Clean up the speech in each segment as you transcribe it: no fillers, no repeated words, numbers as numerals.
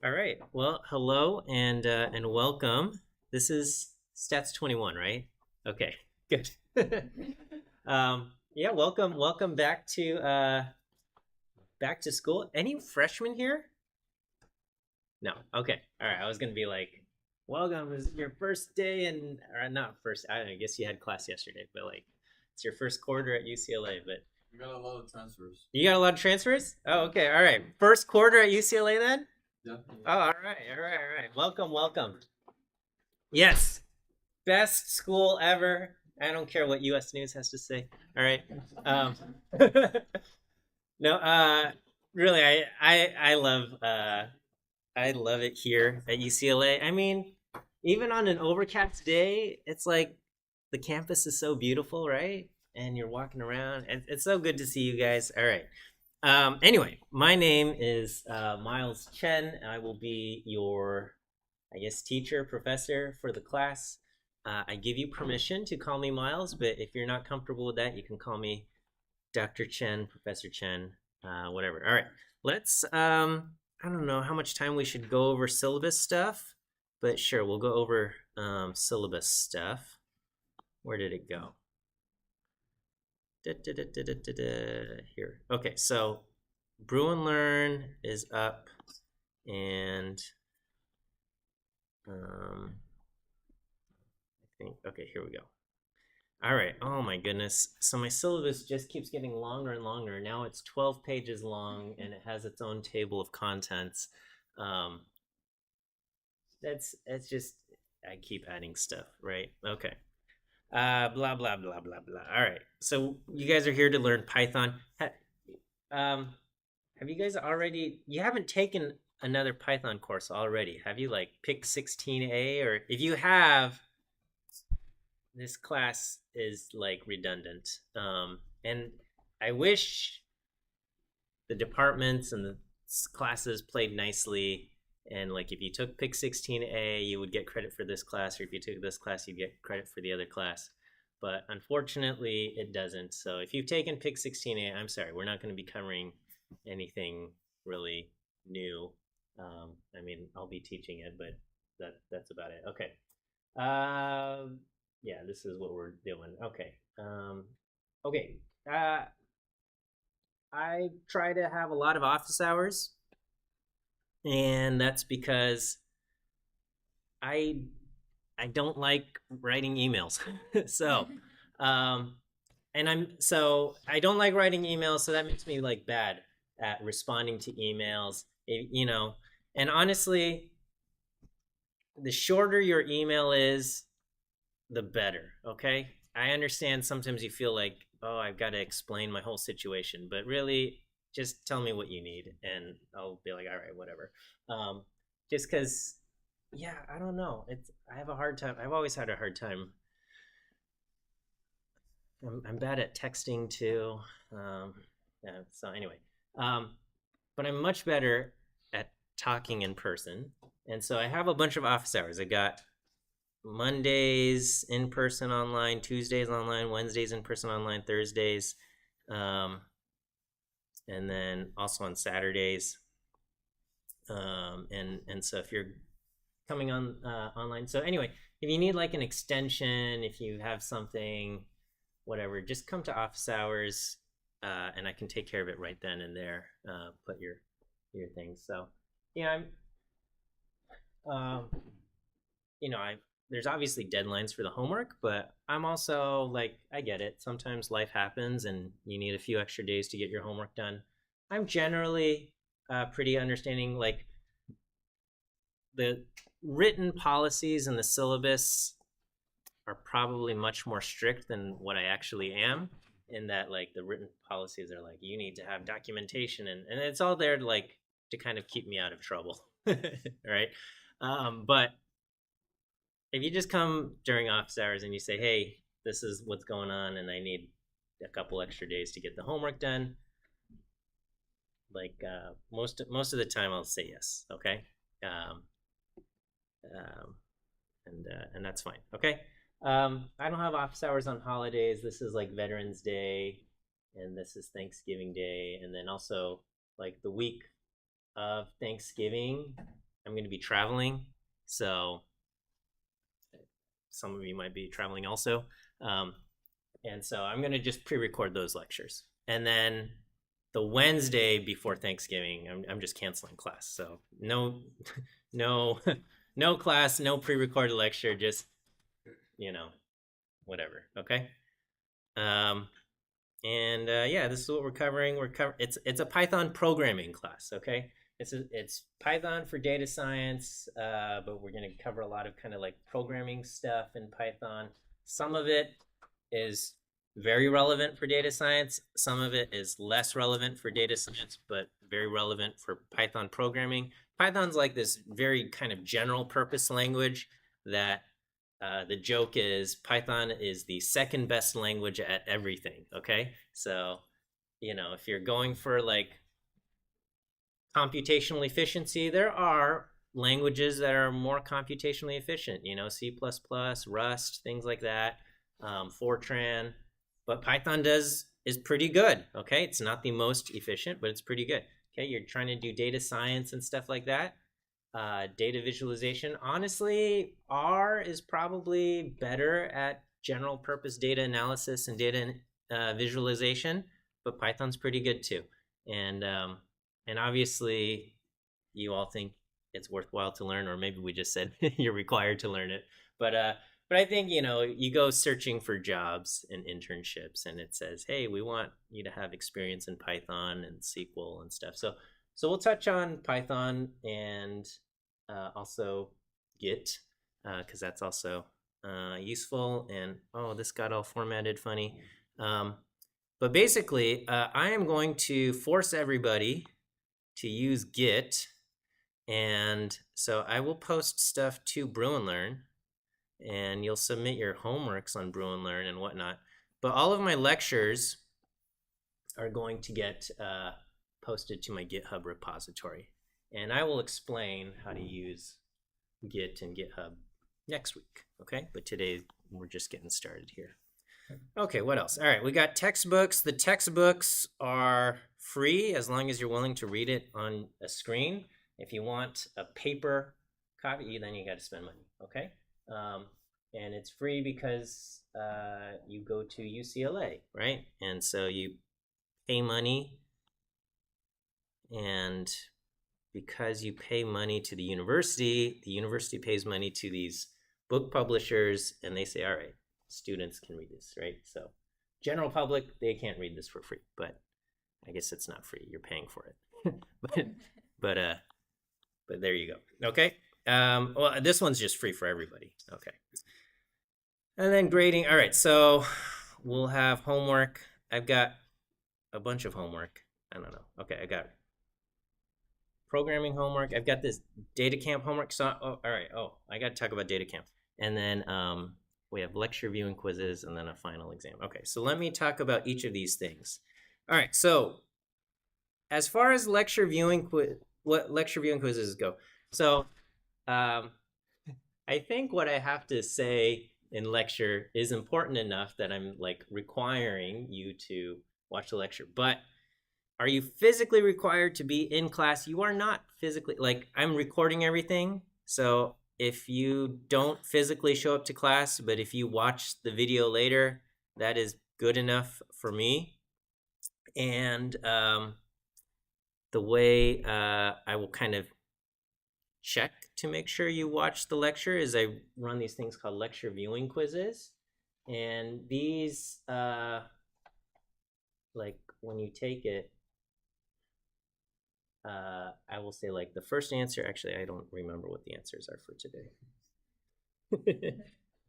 All right. Well, hello and welcome. This is Stats 21, right? Okay, good. Yeah, welcome back to school. Any freshmen here? No. Okay. All right. I was gonna be like, welcome. Is your first day and or not first? I guess you had class yesterday, but like, it's your first quarter at UCLA. But We got a lot of transfers. you got a lot of transfers. Oh, okay. All right. First quarter at UCLA then. Definitely. Oh, all right. Welcome. Yes, best school ever. I don't care what U.S. News has to say. All right. Um, no, really, I love it here at UCLA. I mean, even on an overcast day, it's like the campus is so beautiful, right? And you're walking around. It's so good to see you guys. All right. Anyway, my name is Miles Chen. I will be your, I guess, teacher, professor for the class. I give you permission to call me Miles, but if you're not comfortable with that, you can call me Dr. Chen, Professor Chen, whatever. All right, let's. I don't know how much time we should go over syllabus stuff, but sure, we'll go over syllabus stuff. Where did it go? Here. Okay, so Brew and Learn is up, and I think okay, here we go. All right. Oh my goodness. So my syllabus just keeps getting longer and longer. Now it's 12 pages long and it has its own table of contents. Um, that's just I keep adding stuff, right? Okay. Blah blah blah blah blah. All right. So you guys are here to learn Python. Um, have you guys already? You haven't taken another Python course already, have you? Like Pick 16A, or if you have, this class is like redundant. And I wish the departments and the classes played nicely. And like if you took Pick 16A, you would get credit for this class, or if you took this class, you'd get credit for the other class. But unfortunately, it doesn't. So if you've taken Pick 16A, I'm sorry, we're not going to be covering anything really new. I mean, I'll be teaching it, but that's about it. Okay. Yeah, this is what we're doing. Okay. Okay. Uh, I try to have a lot of office hours, and that's because I I don't like writing emails. so, um, and I don't like writing emails, so that makes me like bad at responding to emails. And honestly, the shorter your email is, the better. Okay. I understand sometimes you feel like, oh, I've got to explain my whole situation, but really just tell me what you need and I'll be like, all right, whatever. Um, just because, yeah, I don't know. I have a hard time. I've always had a hard time. I'm bad at texting too. Yeah, so anyway, um, but I'm much better at talking in person. And so I have a bunch of office hours. I got Mondays in person online, Tuesdays online, Wednesdays in person online, Thursdays, um, and then also on Saturdays. And so if you're coming on online, so anyway, if you need like an extension, if you have something, whatever, just come to office hours, and I can take care of it right then and there. Put your things. So yeah, um, I there's obviously deadlines for the homework, but I'm also like I get it. Sometimes life happens and you need a few extra days to get your homework done. I'm generally pretty understanding. Like the written policies and the syllabus are probably much more strict than what I actually am. In that, like the written policies are like you need to have documentation and it's all there to like to kind of keep me out of trouble, right? But if you just come during office hours and you say, "Hey, this is what's going on, and I need a couple extra days to get the homework done," like most of the time, I'll say yes. Okay, um, um, and that's fine. Okay. I don't have office hours on holidays. This is like Veterans Day, and this is Thanksgiving Day, and then also like the week of Thanksgiving. I'm going to be traveling, so some of you might be traveling also. And so I'm going to just pre-record those lectures. And then the Wednesday before Thanksgiving, I'm just canceling class. So no, no, no class, no pre-recorded lecture, just, whatever. Okay. Yeah, this is what we're covering. It's a Python programming class. Okay. It's Python for data science, but we're going to cover a lot of kind of like programming stuff in Python. Some of it is very relevant for data science. Some of it is less relevant for data science, but very relevant for Python programming. Python's like this very kind of general purpose language that the joke is Python is the second best language at everything. Okay. So, if you're going for like computational efficiency, there are languages that are more computationally efficient, C++, Rust, things like that, Fortran. But Python is pretty good. Okay. It's not the most efficient, but it's pretty good. Okay. You're trying to do data science and stuff like that. Data visualization. Honestly, R is probably better at general purpose data analysis and data visualization, but Python's pretty good too. And obviously, you all think it's worthwhile to learn, or maybe we just said you're required to learn it. But I think you go searching for jobs and internships, and it says, hey, we want you to have experience in Python and SQL and stuff. So we'll touch on Python and also Git, because that's also useful. And this got all formatted funny. But basically, I am going to force everybody to use Git. And so I will post stuff to Brew and Learn, and you'll submit your homeworks on Brew and Learn and whatnot. But all of my lectures are going to get posted to my GitHub repository. And I will explain how to use Git and GitHub next week, okay? But today we're just getting started here. Okay, what else? All right, we got textbooks. The textbooks are free as long as you're willing to read it on a screen. If you want a paper copy, then you got to spend money, okay? And it's free because you go to UCLA, right? And so you pay money, and because you pay money to the university pays money to these book publishers, and they say, all right, students can read this, right? So general public, they can't read this for free, but I guess it's not free. You're paying for it. but there you go. Okay. Well, this one's just free for everybody. Okay. And then grading. All right. So we'll have homework. I've got a bunch of homework. I don't know. Okay. I got programming homework. I've got this data camp homework. So, all right. I got to talk about data camp. And then we have lecture viewing quizzes and then a final exam. Okay. So let me talk about each of these things. All right. So as far as lecture viewing quizzes go, so I think what I have to say in lecture is important enough that I'm like requiring you to watch the lecture. But are you physically required to be in class? You are not physically, like I'm recording everything. So if you don't physically show up to class, but if you watch the video later, that is good enough for me. And the way I will kind of check to make sure you watch the lecture is I run these things called lecture viewing quizzes. And these, like when you take it, I will say like the first answer, actually, I don't remember what the answers are for today.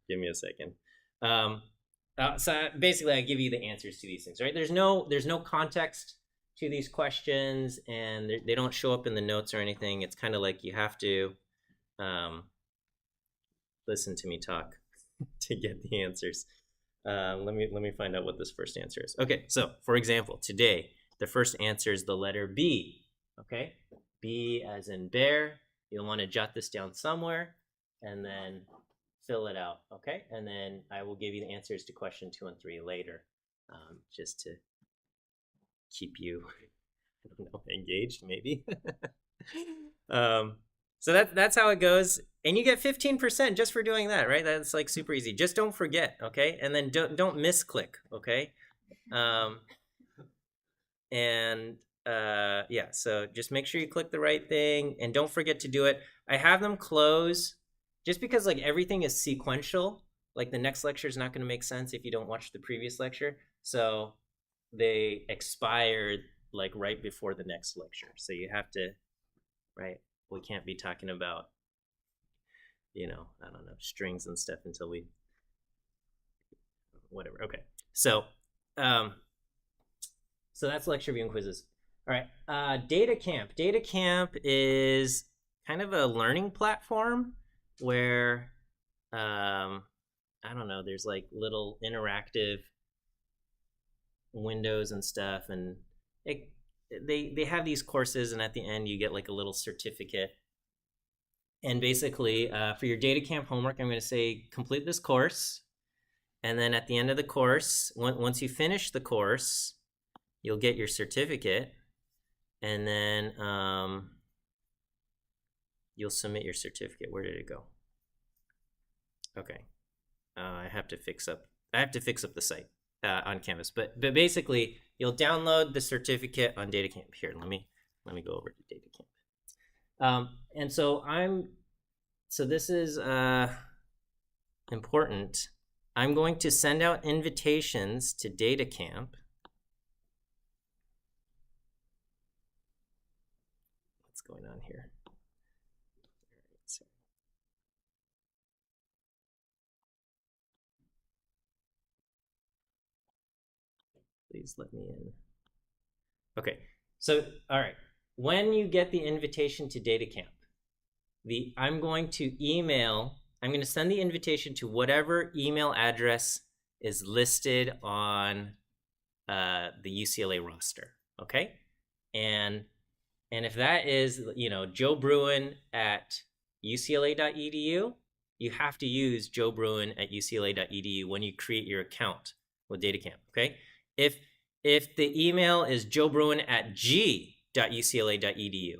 Give me a second. So basically I give you the answers to these things, right? There's no context to these questions, and they don't show up in the notes or anything. It's kind of like you have to listen to me talk to get the answers. Let me find out what this first answer is. Okay, so for example, today the first answer is the letter B. Okay, B as in bear. You'll want to jot this down somewhere and then fill it out. Okay, and then I will give you the answers to question 2 and 3 later, just to keep you, I don't know, engaged maybe. So that's how it goes, and you get 15% just for doing that, right? That's like super easy. Just don't forget, okay? And then don't misclick, okay? And yeah, so just make sure you click the right thing, and don't forget to do it. I have them close just because like everything is sequential. Like the next lecture is not going to make sense if you don't watch the previous lecture. So they expired like right before the next lecture. So you have to, right? We can't be talking about, I don't know, strings and stuff until we, whatever. Okay. So, so that's lecture view and quizzes. All right. Data Camp. Data Camp is kind of a learning platform where, I don't know, there's like little interactive windows and stuff, and they have these courses, and at the end you get like a little certificate. And basically, for your Data Camp homework, I'm going to say complete this course, and then at the end of the course, once you finish the course, you'll get your certificate, and then you'll submit your certificate. Where did it go? Okay, I have to fix up the site on Canvas, but basically you'll download the certificate on Data Camp. Here, let me go over to Data Camp. And so this is important. I'm going to send out invitations to Data Camp. What's going on here? Please let me in. Okay, so all right. When you get the invitation to Data Camp, I'm going to send the invitation to whatever email address is listed on the UCLA roster, okay? And if that is, Joe Bruin at UCLA.edu, you have to use Joe Bruin at UCLA.edu when you create your account with Data Camp, okay? If the email is joebruin at g.ucla.edu,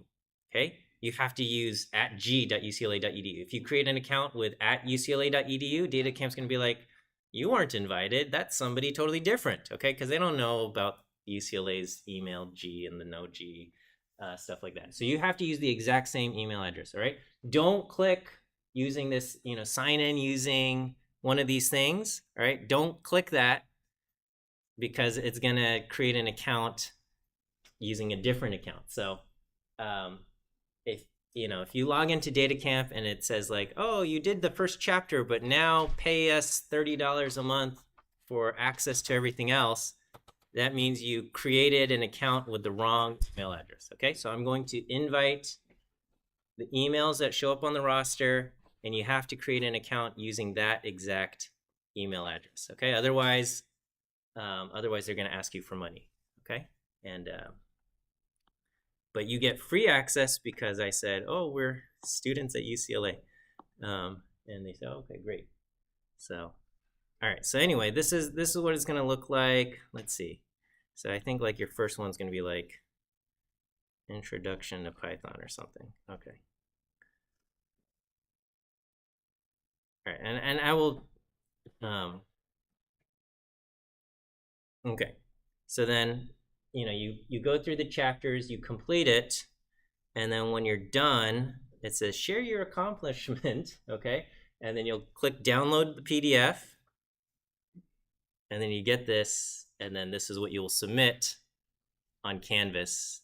okay, you have to use at g.ucla.edu. If you create an account with at ucla.edu, Data Camp's going to be like, you aren't invited. That's somebody totally different, okay? Because they don't know about UCLA's email G and the no G, stuff like that. So you have to use the exact same email address, all right? Don't click using this, sign in using one of these things, all right? Don't click that, because it's going to create an account using a different account. So if you log into Data Camp and it says like, oh, you did the first chapter, but now pay us $30 a month for access to everything else, that means you created an account with the wrong email address. Okay, so I'm going to invite the emails that show up on the roster, and you have to create an account using that exact email address. Okay, otherwise they're going to ask you for money. Okay, and but you get free access because I said, oh, we're students at UCLA, and they said, oh, okay, great. So, all right. So anyway, this is what it's going to look like. Let's see. So I think like your first one's going to be like Introduction to Python or something. Okay. All right, and I will. Okay, so then you go through the chapters, you complete it, and then when you're done, it says share your accomplishment. Okay, and then you'll click download the PDF, and then you get this, and then this is what you will submit on Canvas.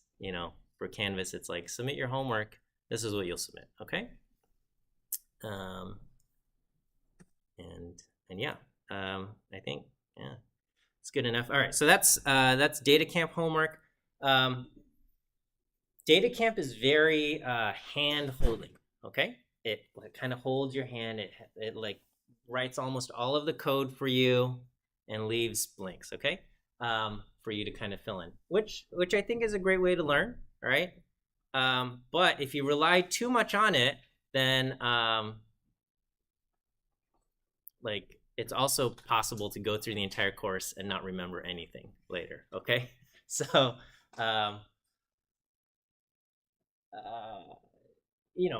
For Canvas, it's like submit your homework. This is what you'll submit. Okay. And yeah, I think it's good enough. All right, so that's Data Camp homework. Data Camp is very hand holding. Okay, it kind of holds your hand. It like writes almost all of the code for you and leaves blanks. Okay, for you to kind of fill in, which I think is a great way to learn. All right, but if you rely too much on it, then like it's also possible to go through the entire course and not remember anything later. Okay, so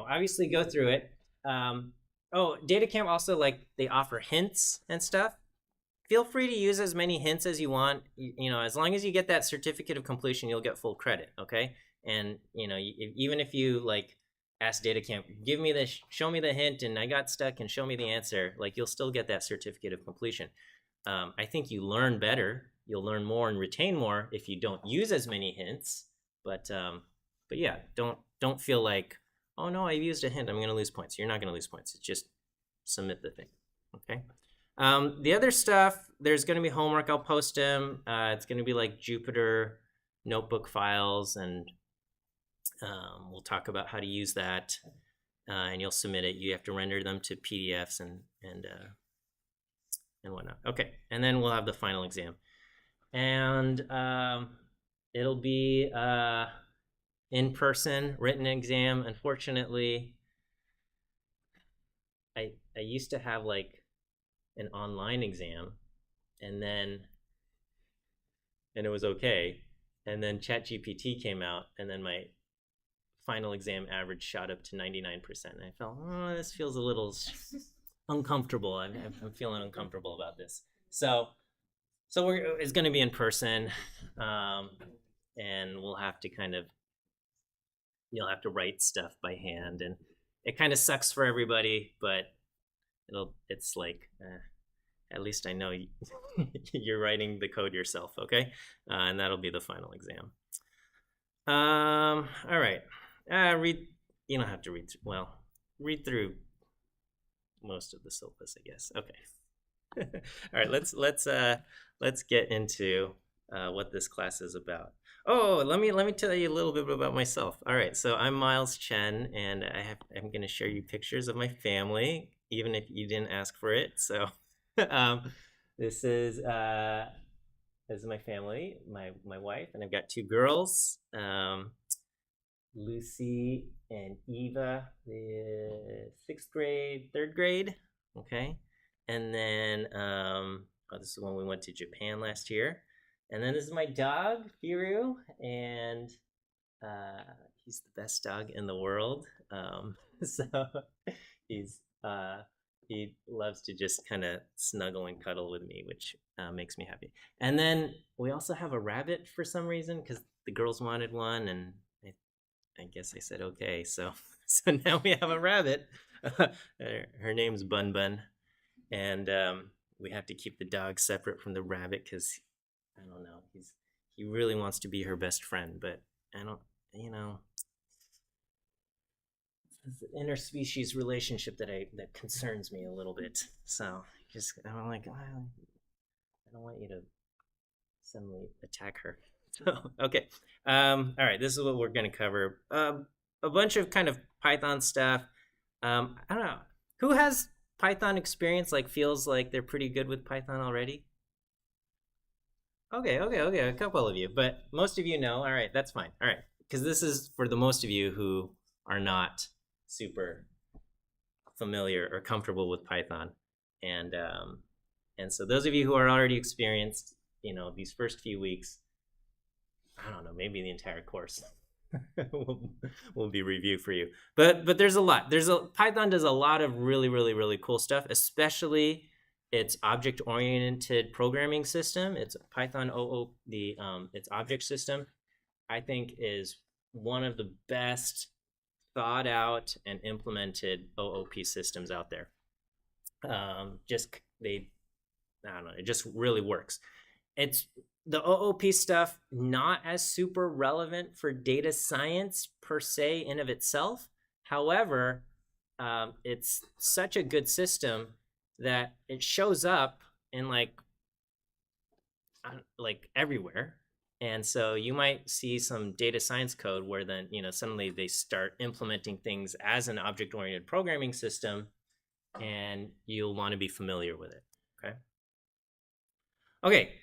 obviously go through it. Oh, DataCamp also, like, they offer hints and stuff. Feel free to use as many hints as you want. As long as you get that certificate of completion, you'll get full credit. Okay, and even if you like ask DataCamp, show me the hint, and I got stuck, and show me the answer, like, you'll still get that certificate of completion. I think you learn better, you'll learn more and retain more if you don't use as many hints. But yeah, don't feel like, oh no, I've used a hint, I'm going to lose points. You're not going to lose points. It's just submit the thing. Okay. The other stuff, there's going to be homework. I'll post them. It's going to be like Jupyter notebook files, and we'll talk about how to use that. And you'll submit it. You have to render them to PDFs and whatnot. Okay, and then we'll have the final exam, and it'll be in-person written exam. Unfortunately, I used to have like an online exam, and it was okay, and then ChatGPT came out, and then my final exam average shot up to 99%, and I felt, oh, this feels a little uncomfortable. I'm feeling uncomfortable about this. So it's going to be in person, and we'll have to you'll have to write stuff by hand, and it kind of sucks for everybody, but it's like, at least I know you're writing the code yourself, okay? And that'll be the final exam. All right. You don't have to read through, well, read through most of the syllabus, I guess. Okay. All right, let's get into what this class is about. Oh, let me tell you a little bit about myself. All right, so I'm Miles Chen, and I'm going to share you pictures of my family, even if you didn't ask for it. So this is my family, my wife, and I've got two girls, Lucy and Eva, the 6th grade, 3rd grade. Okay, and then this is when we went to Japan last year. And then this is my dog, Firu, and he's the best dog in the world. So he loves to just kind of snuggle and cuddle with me, which makes me happy. And then we also have a rabbit for some reason, because the girls wanted one, and I guess I said okay. So now we have a rabbit. Her name's Bun Bun, and we have to keep the dog separate from the rabbit because, I don't know, he really wants to be her best friend, but I don't, it's the interspecies relationship that concerns me a little bit. So I'm like, I don't want you to suddenly attack her. So, okay. All right, this is what we're going to cover. A bunch of kind of Python stuff. I don't know. Who has Python experience, like feels like they're pretty good with Python already? Okay, a couple of you, but most of you know. All right, that's fine. All right, because this is for the most of you who are not super familiar or comfortable with Python, and so those of you who are already experienced, these first few weeks, I don't know, maybe the entire course will be review for you. But there's a lot. Python does a lot of really, really, really cool stuff, especially its object-oriented programming system. It's Python OOP, its object system, I think, is one of the best thought out and implemented OOP systems out there. I don't know, it just really works. It's the OOP stuff, not as super relevant for data science per se in of itself. However, it's such a good system that it shows up in like everywhere. And so you might see some data science code where then, suddenly they start implementing things as an object-oriented programming system, and you'll want to be familiar with it. Okay.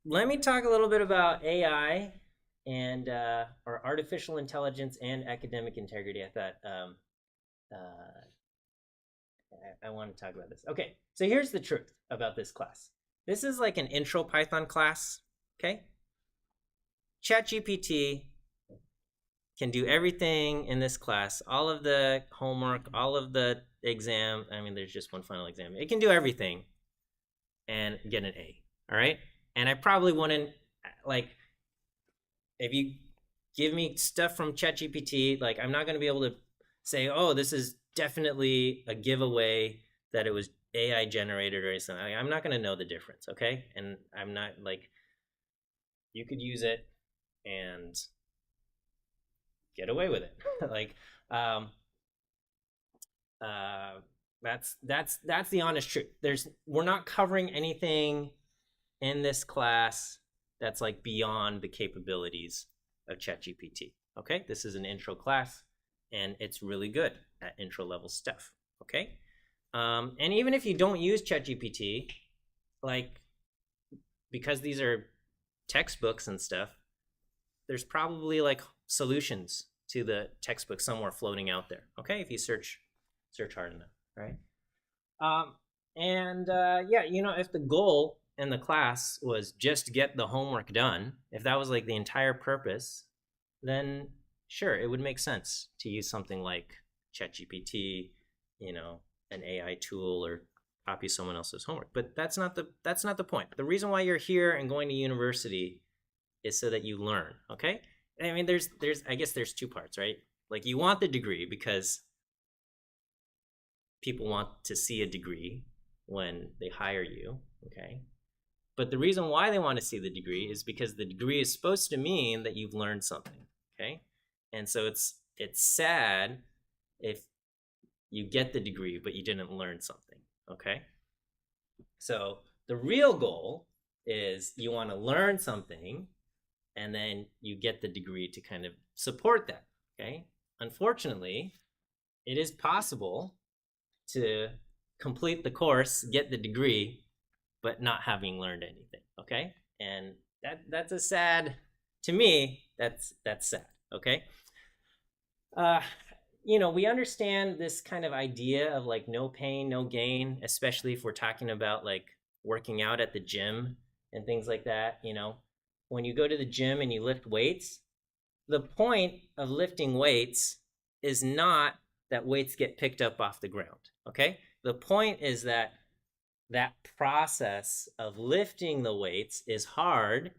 Let me talk a little bit about AI and or artificial intelligence and academic integrity. I thought I want to talk about this. Okay, so here's the truth about this class. This is like an intro Python class, okay? ChatGPT can do everything in this class, all of the homework, all of the exam. I mean, there's just one final exam. It can do everything and get an A. All right. And I probably wouldn't, like, if you give me stuff from ChatGPT, like, I'm not going to be able to say, oh, this is definitely a giveaway that it was AI generated or something. I'm not going to know the difference. Okay. And I'm not like, you could use it and get away with it. Like, um, that's the honest truth. We're not covering anything in this class that's like beyond the capabilities of ChatGPT. Okay, this is an intro class, and it's really good at intro level stuff. Okay, and even if you don't use ChatGPT, like, because these are textbooks and stuff, there's probably like solutions to the textbook somewhere floating out there. Okay, if you search hard enough, right? Yeah, if the goal in the class was just get the homework done, if that was like the entire purpose, then sure, it would make sense to use something like ChatGPT, an AI tool, or copy someone else's homework. But that's not the point. The reason why you're here and going to university is so that you learn. Okay, I mean, I guess there's two parts, right? Like, you want the degree because people want to see a degree when they hire you, okay? But the reason why they want to see the degree is because the degree is supposed to mean that you've learned something, okay? And so it's sad if you get the degree but you didn't learn something, okay? So the real goal is you want to learn something, and then you get the degree to kind of support that, okay? Unfortunately, it is possible to complete the course, get the degree, but not having learned anything, okay? And that's a sad, to me, that's sad, okay? We understand this kind of idea of like no pain, no gain, especially if we're talking about like working out at the gym and things like that. When you go to the gym and you lift weights, the point of lifting weights is not that weights get picked up off the ground, okay? The point is that process of lifting the weights is hard,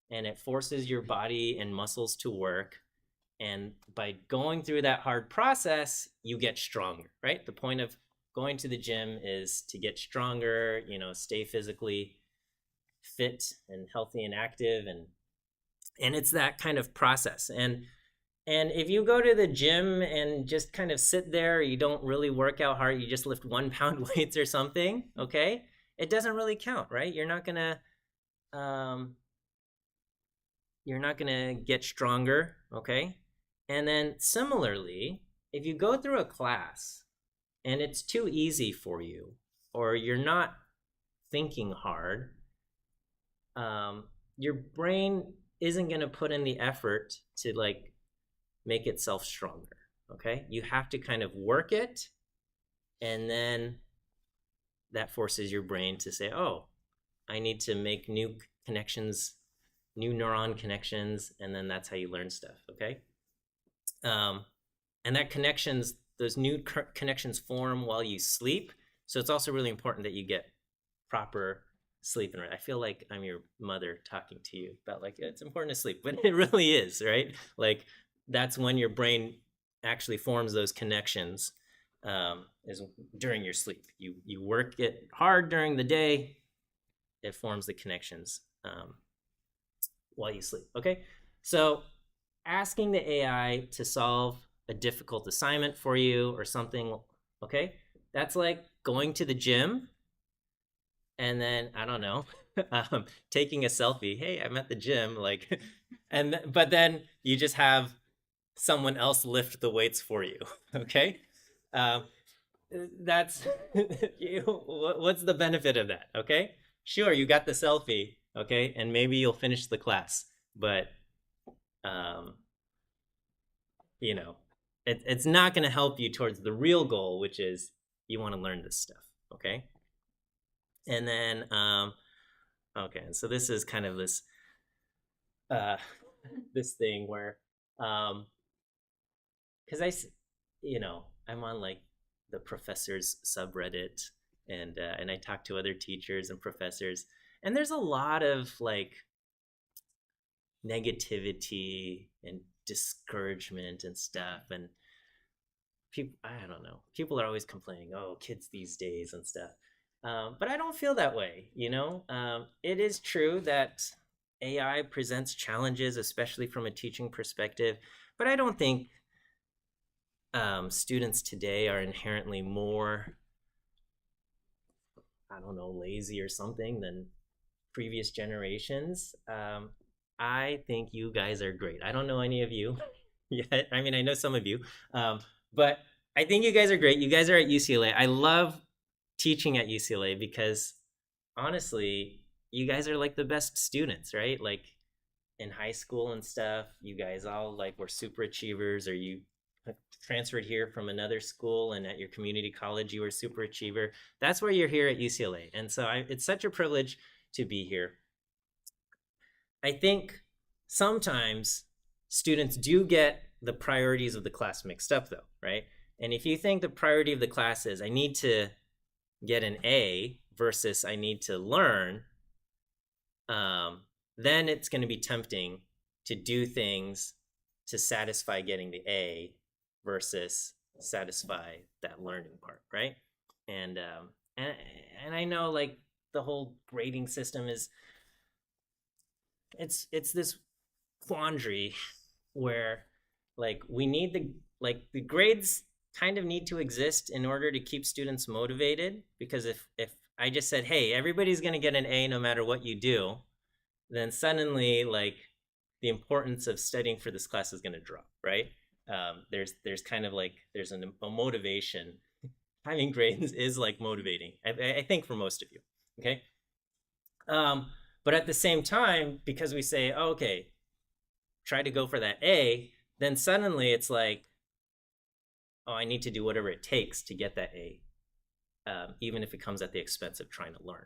and it forces your body and muscles to work. And by going through that hard process, you get stronger, right? The point of going to the gym is to get stronger, stay physically fit and healthy and active, and it's that kind of process. And if you go to the gym and just kind of sit there, you don't really work out hard, you just lift 1 pound weights or something, okay? It doesn't really count, right? You're not gonna get stronger, okay? And then similarly, if you go through a class and it's too easy for you, or you're not thinking hard, your brain isn't gonna put in the effort to like make itself stronger, okay? You have to kind of work it, and then that forces your brain to say, oh, I need to make new connections, new neuron connections, and then that's how you learn stuff, okay? And those new connections form while you sleep, so it's also really important that you get proper sleep. And I feel like I'm your mother talking to you about like, it's important to sleep, but it really is, right? Like, that's when your brain actually forms those connections, is during your sleep. You work it hard during the day, it forms the connections while you sleep, okay? So asking the AI to solve a difficult assignment for you or something, okay? That's like going to the gym and then, I don't know, taking a selfie. Hey, I'm at the gym, like, but then you just have someone else lift the weights for you, okay? That's what's the benefit of that, okay? Sure, you got the selfie, okay, and maybe you'll finish the class, but it's not going to help you towards the real goal, which is you want to learn this stuff, okay? And then okay, so this is kind of this this thing where because I'm on like the professors subreddit, and I talk to other teachers and professors, and there's a lot of like negativity and discouragement and stuff, and people, I don't know, people are always complaining, oh, kids these days and stuff. But I don't feel that way. It is true that AI presents challenges, especially from a teaching perspective, but I don't think students today are inherently more, I don't know, lazy or something than previous generations. I think you guys are great. I don't know any of you yet. I mean, I know some of you, but I think you guys are great. You guys are at UCLA. I love teaching at UCLA because honestly, you guys are like the best students, right? Like in high school and stuff, you guys all like were super achievers, or you transferred here from another school, and at your community college you were a super achiever. That's where you're here at UCLA, and so it's such a privilege to be here. I think sometimes students do get the priorities of the class mixed up, though, right? And if you think the priority of the class is I need to get an A versus I need to learn, then it's going to be tempting to do things to satisfy getting the A versus satisfy that learning part, right? And and I know like the whole grading system is it's this quandary where like we need the grades kind of need to exist in order to keep students motivated, because if I just said, hey, everybody's going to get an A no matter what you do, then suddenly like the importance of studying for this class is going to drop, right? There's kind of like there's a motivation. Having grades is like motivating, I think, for most of you. Okay. But at the same time, because we say, oh, okay, try to go for that A, then suddenly it's like, oh, I need to do whatever it takes to get that A, even if it comes at the expense of trying to learn.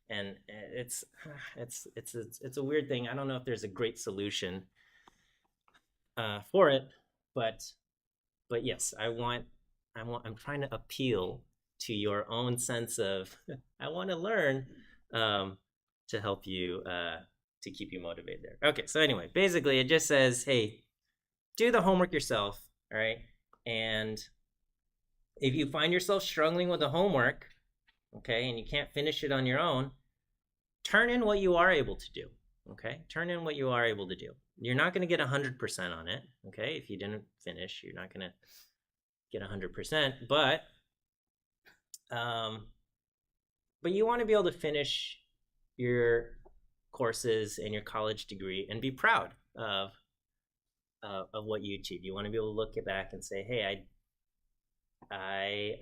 And it's a weird thing. I don't know if there's a great solution for it, but yes, I'm trying to appeal to your own sense of I want to learn, to help you to keep you motivated there. Okay, so anyway, basically it just says, hey, do the homework yourself, all right? And if you find yourself struggling with the homework, okay, and you can't finish it on your own, turn in what you are able to do, okay? Turn in what you are able to do. You're not going to get 100% on it, okay? If you didn't finish, you're not going to get 100%, but you want to be able to finish your courses and your college degree and be proud of what you achieved. You want to be able to look back and say, hey, I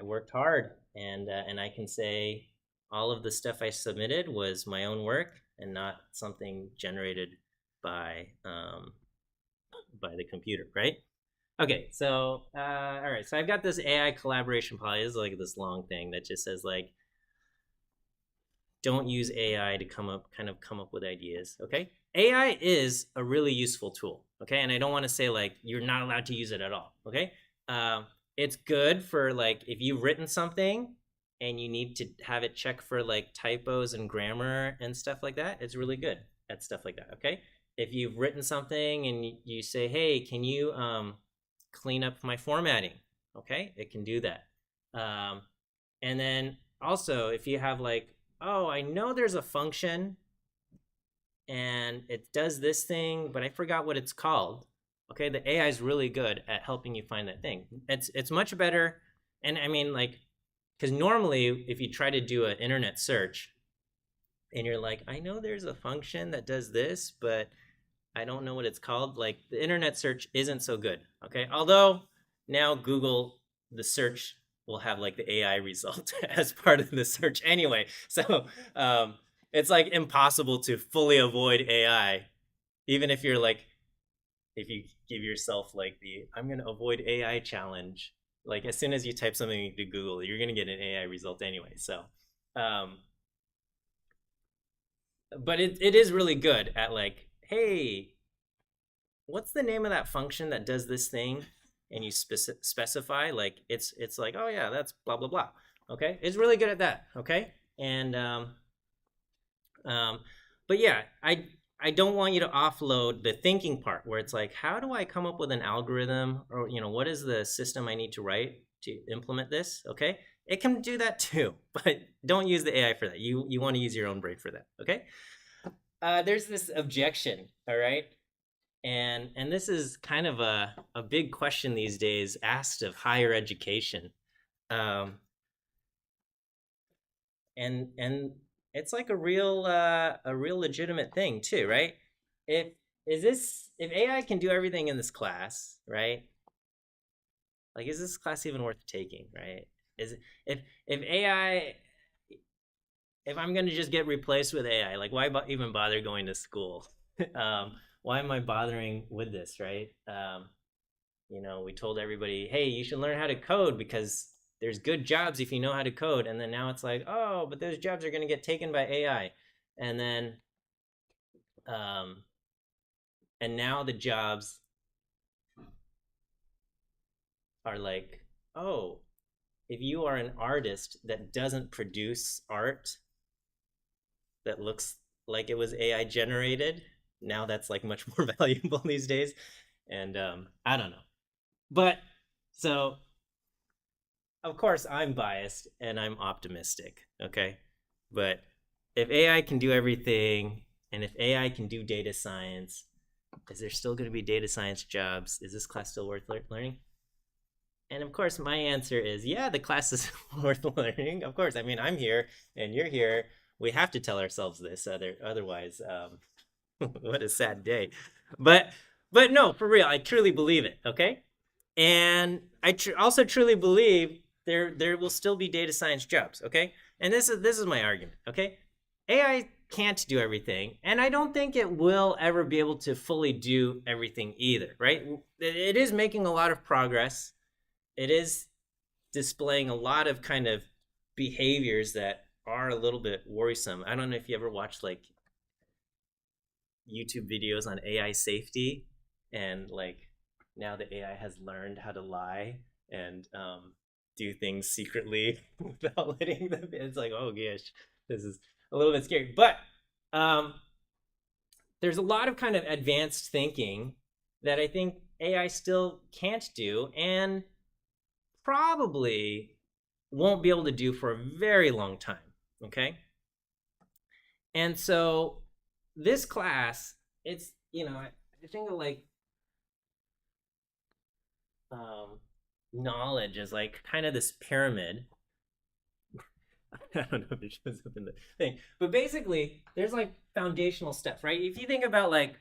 worked hard, and I can say all of the stuff I submitted was my own work and not something generated by the computer, right? Okay, so all right, so I've got this AI collaboration policy. This is like this long thing that just says like, don't use AI to come up with ideas. Okay, AI is a really useful tool. Okay, and I don't want to say like you're not allowed to use it at all. Okay, it's good for like if you've written something and you need to have it check for like typos and grammar and stuff like that. It's really good at stuff like that. Okay, if you've written something and you say, hey, can you clean up my formatting? Okay, it can do that. And then also if you have like, oh, I know there's a function and it does this thing, but I forgot what it's called. Okay, the AI is really good at helping you find that thing. It's much better. And I mean, like, because normally if you try to do an internet search and you're like, I know there's a function that does this, but I don't know what it's called, like the internet search isn't so good. Okay, although now Google, the search will have like the AI result as part of the search anyway. So it's like impossible to fully avoid AI, even if you're like, if you give yourself like the I'm going to avoid AI challenge, like as soon as you type something into Google, you're going to get an AI result anyway. So, but it is really good at like, hey, what's the name of that function that does this thing, and you specify like it's like, oh yeah, that's blah blah blah. Okay, it's really good at that. Okay, and um, but yeah, I don't want you to offload the thinking part where it's like, how do I come up with an algorithm, or what is the system I need to write to implement this? Okay, it can do that too, but don't use the AI for that. You want to use your own brain for that. Okay. There's this objection, all right, and this is kind of a big question these days asked of higher education, um, and it's like a real legitimate thing too, right? If if AI can do everything in this class, right? Like, is this class even worth taking, right? Is if AI if I'm gonna just get replaced with AI, like why even bother going to school? Why am I bothering with this, right? We told everybody, hey, you should learn how to code because there's good jobs if you know how to code, and then now it's like, oh, but those jobs are gonna get taken by AI, and then um, and now the jobs are like, oh, if you are an artist that doesn't produce art that looks like it was AI generated, now that's like much more valuable these days. And I don't know. But so, of course, I'm biased and I'm optimistic. Okay. But if AI can do everything, and if AI can do data science, is there still going to be data science jobs? Is this class still worth learning? And of course, my answer is yeah, the class is worth learning. Of course, I mean, I'm here and you're here. We have to tell ourselves this, otherwise, what a sad day. But but no, for real, I truly believe it. Okay, and I also truly believe there will still be data science jobs. Okay, and this is my argument. Okay, AI can't do everything, and I don't think it will ever be able to fully do everything either. Right? It is making a lot of progress. It is displaying a lot of kind of behaviors that are a little bit worrisome. I don't know if you ever watched like YouTube videos on AI safety, and like now the AI has learned how to lie and do things secretly without letting them. It's like, oh gosh, this is a little bit scary. But um, there's a lot of kind of advanced thinking that I think AI still can't do, and probably won't be able to do for a very long time. Okay. And so this class, it's, I think of like um, knowledge as like kind of this pyramid. I don't know if it shows up in the thing, but basically there's like foundational stuff, right? If you think about like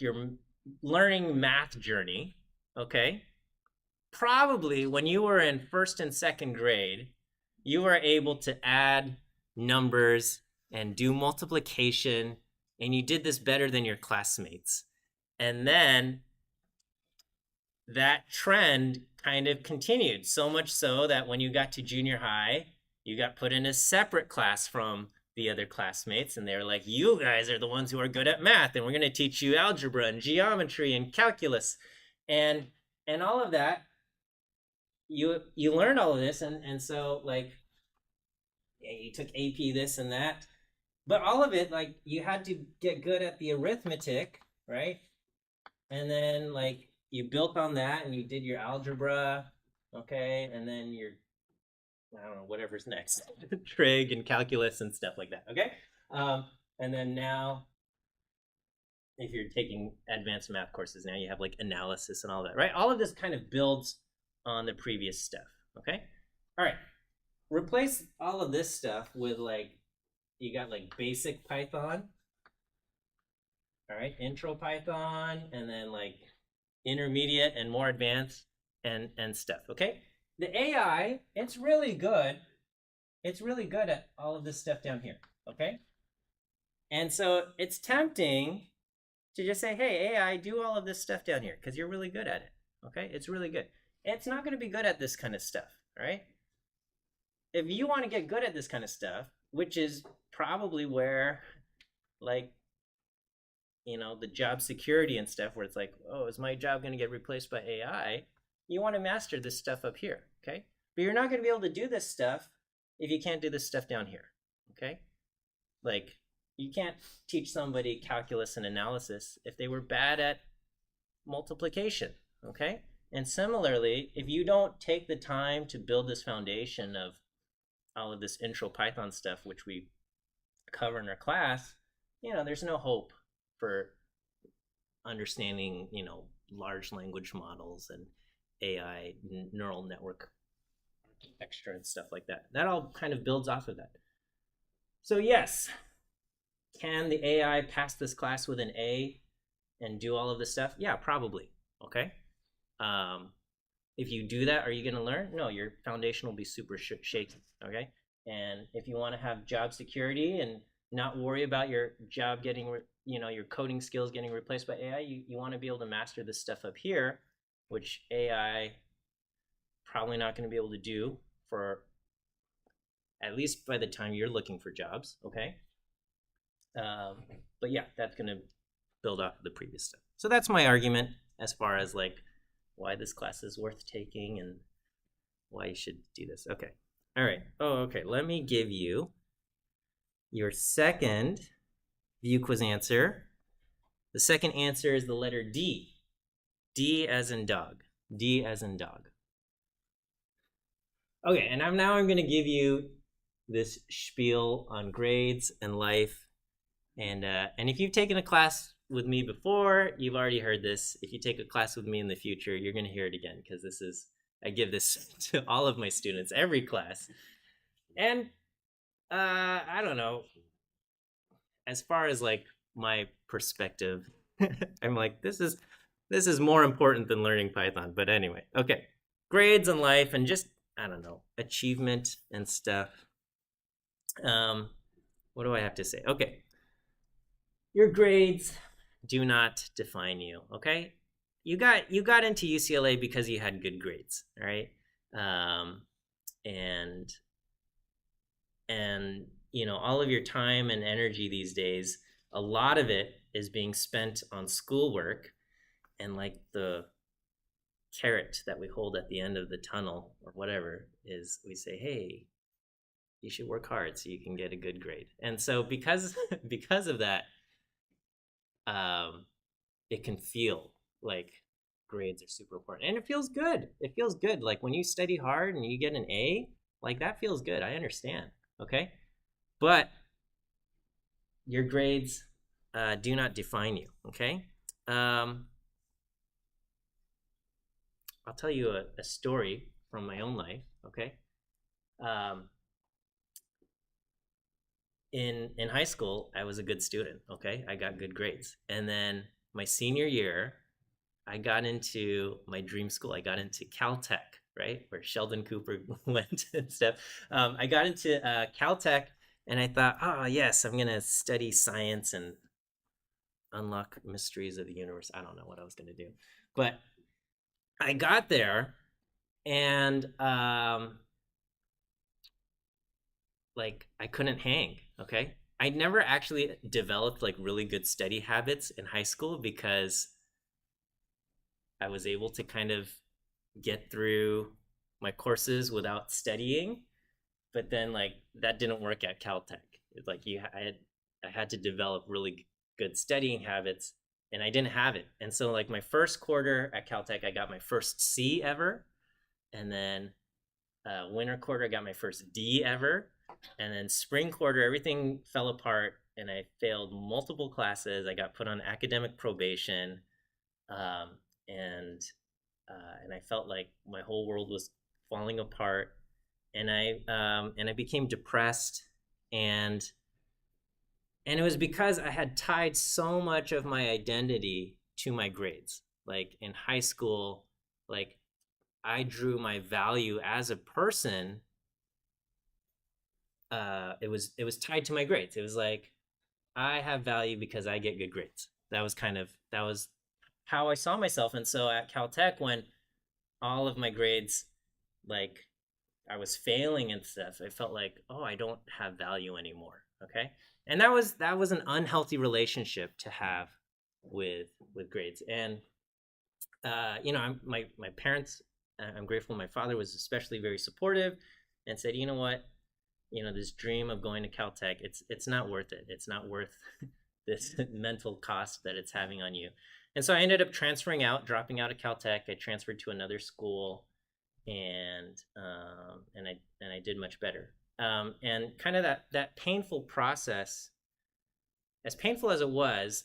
your learning math journey, okay, probably when you were in first and second grade, you were able to add numbers and do multiplication, and you did this better than your classmates. And then that trend kind of continued, so much so that when you got to junior high, you got put in a separate class from the other classmates, and they were like, you guys are the ones who are good at math, and we're going to teach you algebra and geometry and calculus and all of that. You learned all of this, and so like, yeah, you took AP this and that, but all of it, like, you had to get good at the arithmetic, right? And then like you built on that and you did your algebra, okay, and then your, I don't know, whatever's next, trig and calculus and stuff like that, okay. And then now, if you're taking advanced math courses, now you have like analysis and all that, right? All of this kind of builds on the previous stuff, okay. All right, replace all of this stuff with like, you got like basic Python, all right, intro Python, and then like intermediate and more advanced and stuff, okay. The AI, it's really good. It's really good at all of this stuff down here, okay. And so it's tempting to just say, hey, AI, do all of this stuff down here because you're really good at it, okay. It's really good. It's not going to be good at this kind of stuff, right? If you want to get good at this kind of stuff, which is probably where like the job security and stuff where it's like, oh, is my job going to get replaced by AI? You want to master this stuff up here, okay? But you're not going to be able to do this stuff if you can't do this stuff down here, okay? Like, you can't teach somebody calculus and analysis if they were bad at multiplication, okay? And similarly, if you don't take the time to build this foundation of all of this intro Python stuff, which we cover in our class, there's no hope for understanding, large language models and AI, neural network architecture and stuff like that. That all kind of builds off of that. So yes, can the AI pass this class with an A and do all of this stuff? Yeah, probably. Okay. If you do that, are you going to learn? No, your foundation will be super shaky. Okay. And if you want to have job security and not worry about your job getting, your coding skills getting replaced by AI, you want to be able to master this stuff up here, which AI probably not going to be able to do for at least by the time you're looking for jobs. Okay. But yeah, that's going to build off of the previous stuff. So that's my argument as far as like why this class is worth taking and why you should do this. Okay. All right. Oh, okay. Let me give you your second view quiz answer. The second answer is the letter D. D as in dog. D as in dog. Okay, and I'm going to give you this spiel on grades and life. And if you've taken a class with me before, you've already heard this. If you take a class with me in the future, you're going to hear it again because I give this to all of my students every class. And I don't know, as far as like my perspective, I'm like, this is more important than learning Python. But anyway, okay, grades and life and just, I don't know, achievement and stuff. What do I have to say? Okay, your grades do not define you. Okay, you got into UCLA because you had good grades, all right? And all of your time and energy these days, a lot of it is being spent on schoolwork, and like the carrot that we hold at the end of the tunnel or whatever is we say, hey, you should work hard so you can get a good grade. And so because of that, it can feel like grades are super important, and it feels good. Like when you study hard and you get an A, like that feels good. I understand. Okay, but your grades do not define you. Okay. I'll tell you a story from my own life, okay? In high school, I was a good student, okay? I got good grades. And then my senior year, I got into my dream school. I got into Caltech, right? Where Sheldon Cooper went and stuff. I got into Caltech, and I thought, oh, yes, I'm going to study science and unlock mysteries of the universe. I don't know what I was going to do. But I got there, and like I couldn't hang. Okay, I never actually developed like really good study habits in high school because I was able to kind of get through my courses without studying. But then like that didn't work at Caltech. Like I had to develop really good studying habits, and I didn't have it. And so like my first quarter at Caltech, I got my first C ever. And then winter quarter, I got my first D ever. And then spring quarter, everything fell apart and I failed multiple classes. I got put on academic probation. And I felt like my whole world was falling apart. And I became depressed, and it was because I had tied so much of my identity to my grades. Like in high school, like I drew my value as a person. It was tied to my grades. It was like, I have value because I get good grades. That was how I saw myself. And so at Caltech, when all of my grades, like I was failing and stuff, I felt like, oh, I don't have value anymore. Okay. And that was an unhealthy relationship to have with grades. And my parents. I'm grateful. My father was especially very supportive, and said, you know what, this dream of going to Caltech, it's not worth it. It's not worth this mental cost that it's having on you. And so I ended up transferring out, dropping out of Caltech. I transferred to another school, and I did much better. And kind of that painful process, as painful as it was,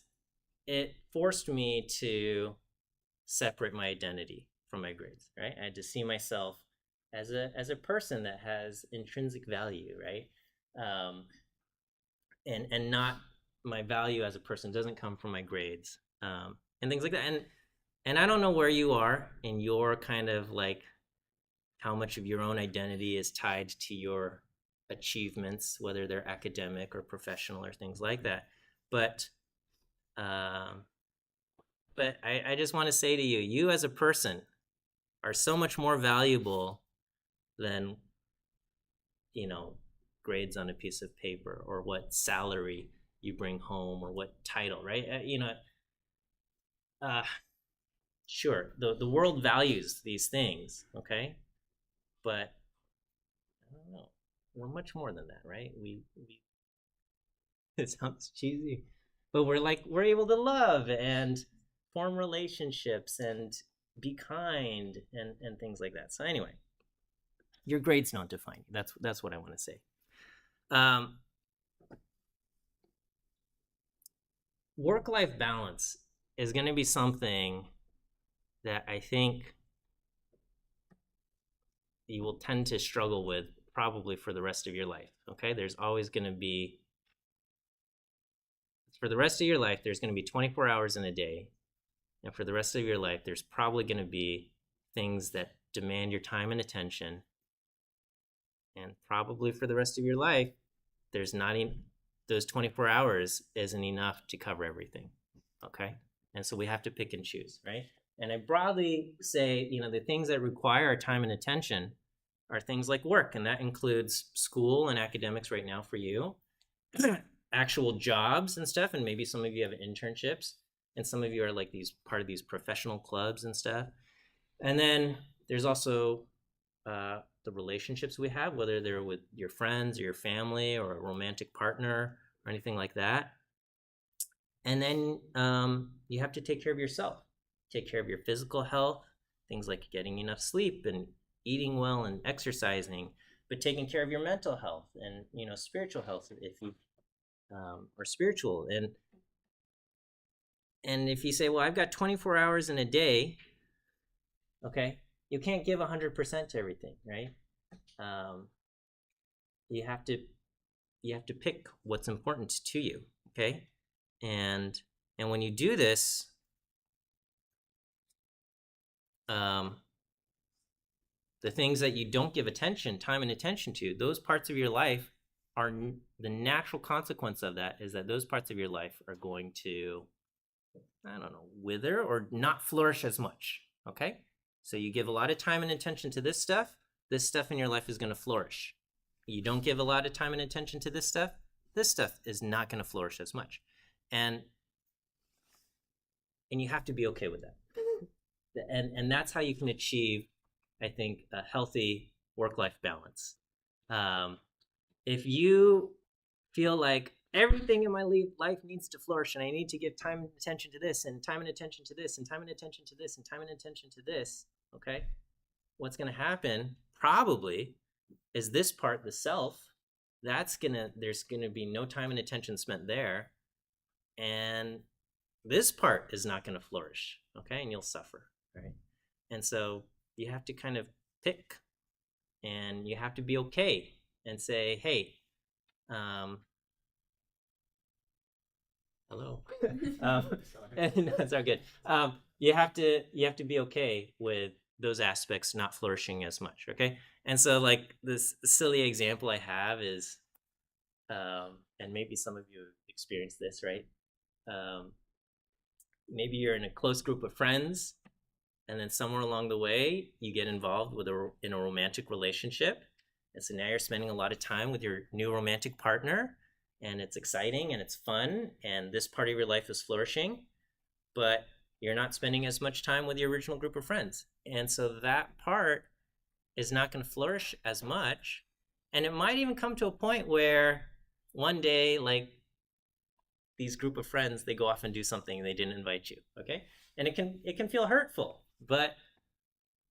it forced me to separate my identity from my grades. Right? I had to see myself as a person that has intrinsic value, right? And not, my value as a person doesn't come from my grades, and things like that. And I don't know where you are in your kind of like how much of your own identity is tied to your achievements, whether they're academic or professional or things like that. But I just want to say to you, you as a person are so much more valuable than, grades on a piece of paper, or what salary you bring home, or what title, right? Sure, the world values these things, okay? But I don't know, we're much more than that, right? We it sounds cheesy, but we're able to love and form relationships and be kind and things like that. So anyway, your grades don't define you. That's what I want to say. Work-life balance is going to be something that I think you will tend to struggle with probably for the rest of your life. Okay, there's always going to be, for the rest of your life, there's going to be 24 hours in a day. And for the rest of your life, there's probably going to be things that demand your time and attention. And probably for the rest of your life, there's not even, those 24 hours isn't enough to cover everything. Okay? And so we have to pick and choose, right? And I broadly say, the things that require our time and attention are things like work. And that includes school and academics right now for you, actual jobs and stuff. And maybe some of you have internships, and some of you are like part of these professional clubs and stuff. And then there's also the relationships we have, whether they're with your friends or your family or a romantic partner or anything like that. And then you have to take care of yourself, take care of your physical health, things like getting enough sleep and eating well and exercising, but taking care of your mental health and spiritual health if you are spiritual. And if you say, well, I've got 24 hours in a day, okay, you can't give 100% to everything, right? You have to pick what's important to you, okay? And when you do this, the things that you don't give time and attention to, those parts of your life are, the natural consequence of that is that those parts of your life are going to, wither or not flourish as much, okay? So you give a lot of time and attention to this stuff in your life is going to flourish. You don't give a lot of time and attention to this stuff is not going to flourish as much. And you have to be okay with that. And that's how you can achieve, I think, a healthy work-life balance. If you feel like everything in my life needs to flourish, and I need to give time and attention to this, and time and attention to this, and time and attention to this, and time and attention to this, okay? What's going to happen probably is this part, the self, there's going to be no time and attention spent there. And this part is not going to flourish, okay? And you'll suffer, right? And so you have to kind of pick, and you have to be okay and say, hey, hello. That's all good. You have to be okay with those aspects not flourishing as much, okay? And so, like, this silly example I have is, and maybe some of you have experienced this, right? Maybe you're in a close group of friends, and then somewhere along the way, you get involved in a romantic relationship. And so now you're spending a lot of time with your new romantic partner, and it's exciting and it's fun, and this part of your life is flourishing. but you're not spending as much time with your original group of friends. And so that part is not going to flourish as much. And it might even come to a point where one day, like these group of friends, they go off and do something and they didn't invite you. Okay. And it can feel hurtful, but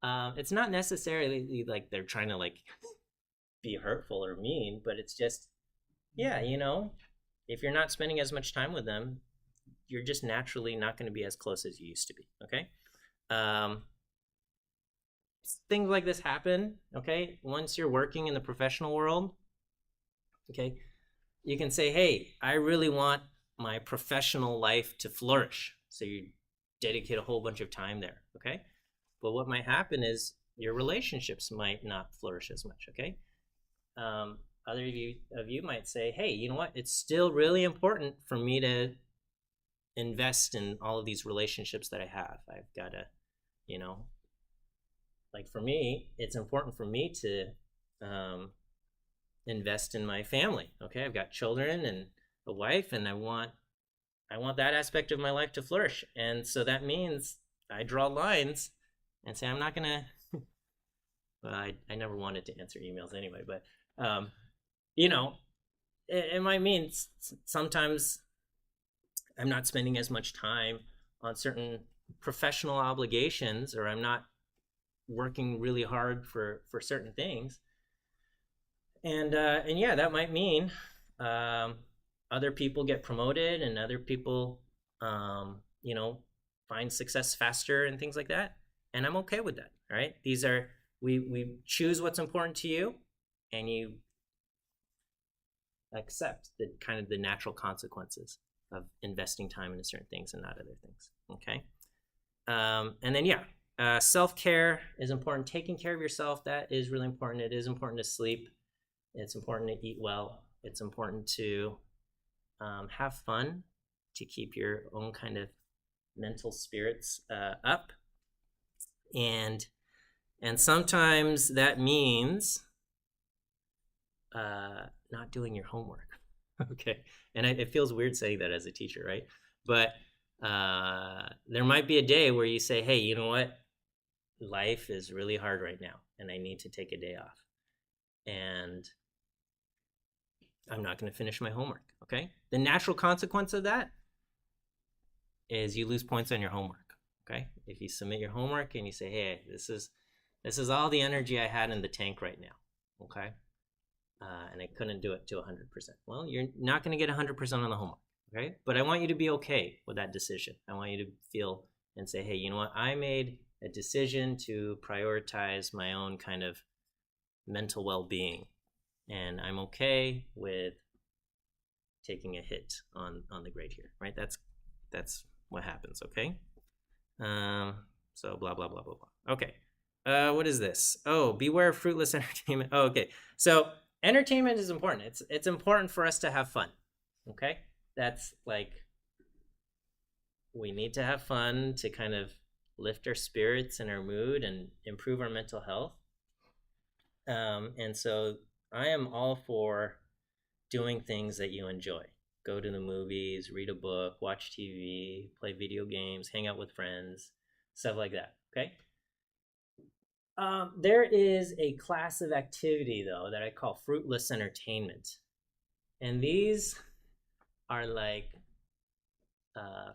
it's not necessarily like they're trying to like be hurtful or mean, but it's just, yeah, if you're not spending as much time with them, you're just naturally not going to be as close as you used to be. Okay. Things like this happen. Okay. Once you're working in the professional world, okay, you can say, hey, I really want my professional life to flourish. So you dedicate a whole bunch of time there. Okay. But what might happen is your relationships might not flourish as much. Okay. Other of you might say, hey, you know what? It's still really important for me to invest in all of these relationships that I have. I've got to, like for me, it's important for me to invest in my family. Okay. I've got children and a wife, and I want that aspect of my life to flourish. And so that means I draw lines and say, I'm not going to, well, I never wanted to answer emails anyway, but, it might mean sometimes I'm not spending as much time on certain professional obligations, or I'm not working really hard for certain things. And yeah, that might mean other people get promoted and other people, find success faster and things like that. And I'm okay with that. Right? These are, we choose what's important to you, and you accept the kind of the natural consequences of investing time into certain things and not other things. Okay. And then, yeah, self-care is important. Taking care of yourself, that is really important. It is important to sleep. It's important to eat well. It's important to have fun, to keep your own kind of mental spirits up. And sometimes that means not doing your homework. Okay. And it feels weird saying that as a teacher, right? But there might be a day where you say, hey, you know what? Life is really hard right now, and I need to take a day off. And I'm not going to finish my homework. Okay. The natural consequence of that is you lose points on your homework. Okay. If you submit your homework and you say, hey, this is all the energy I had in the tank right now. Okay. And I couldn't do it to 100%. Well, you're not going to get 100% on the homework. Okay. But I want you to be okay with that decision. I want you to feel and say, hey, you know what? I made a decision to prioritize my own kind of mental well-being, and I'm okay with taking a hit on the grade here, right? That's what happens. Okay. So blah blah blah blah blah. Okay. What is this? Oh, beware of fruitless entertainment. Oh, okay. So entertainment is important. It's important for us to have fun. Okay. That's like, we need to have fun to kind of lift our spirits and our mood and improve our mental health. And so I am all for doing things that you enjoy. Go to the movies, read a book, watch TV, play video games, hang out with friends, stuff like that. Okay. There is a class of activity, though, that I call fruitless entertainment. And these are like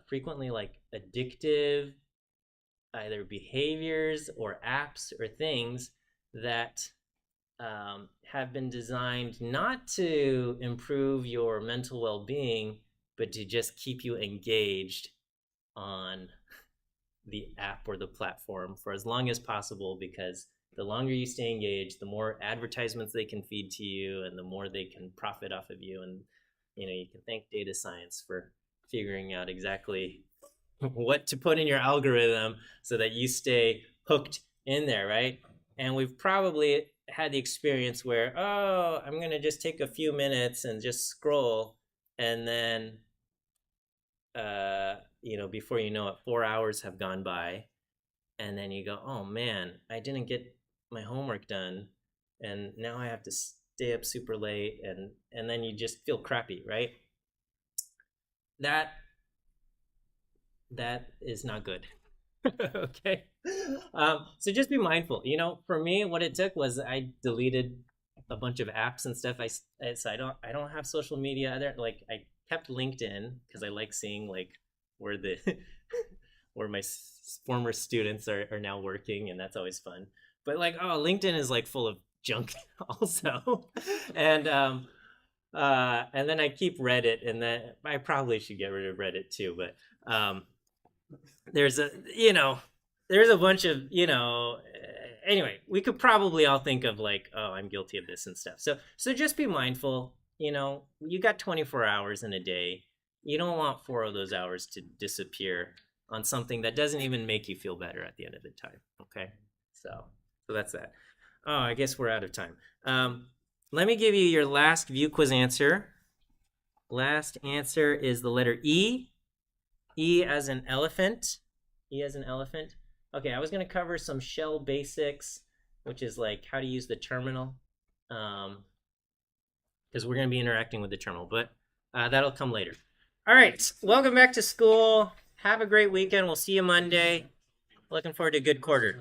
frequently like addictive, either behaviors or apps or things that have been designed not to improve your mental well-being, but to just keep you engaged on the app or the platform for as long as possible, because the longer you stay engaged, the more advertisements they can feed to you and the more they can profit off of you. And you can thank data science for figuring out exactly what to put in your algorithm so that you stay hooked in there, right? And we've probably had the experience where, oh, I'm going to just take a few minutes and just scroll, and then before you know it, 4 hours have gone by, and then you go, oh man, I didn't get my homework done, and now I have to stay up super late, and then you just feel crappy, right? That that is not good. Okay. So just be mindful. You know, for me, what it took was I deleted a bunch of apps and stuff. So I don't have social media. Like I kept LinkedIn because I like seeing like where the where my former students are now working, and that's always fun. But like, oh, LinkedIn is like full of junk also, and then I keep Reddit, and then I probably should get rid of Reddit too. But there's a there's a bunch of anyway, we could probably all think of like, oh, I'm guilty of this and stuff. So just be mindful. You got 24 hours in a day. You don't want 4 of those hours to disappear on something that doesn't even make you feel better at the end of the time. Okay, so that's that. Oh, I guess we're out of time. Let me give you your last view quiz answer. Last answer is the letter E. E as an elephant. E as an elephant. Okay, I was going to cover some shell basics, which is like how to use the terminal, because we're going to be interacting with the terminal, but that'll come later. All right, welcome back to school. Have a great weekend. We'll see you Monday. Looking forward to a good quarter.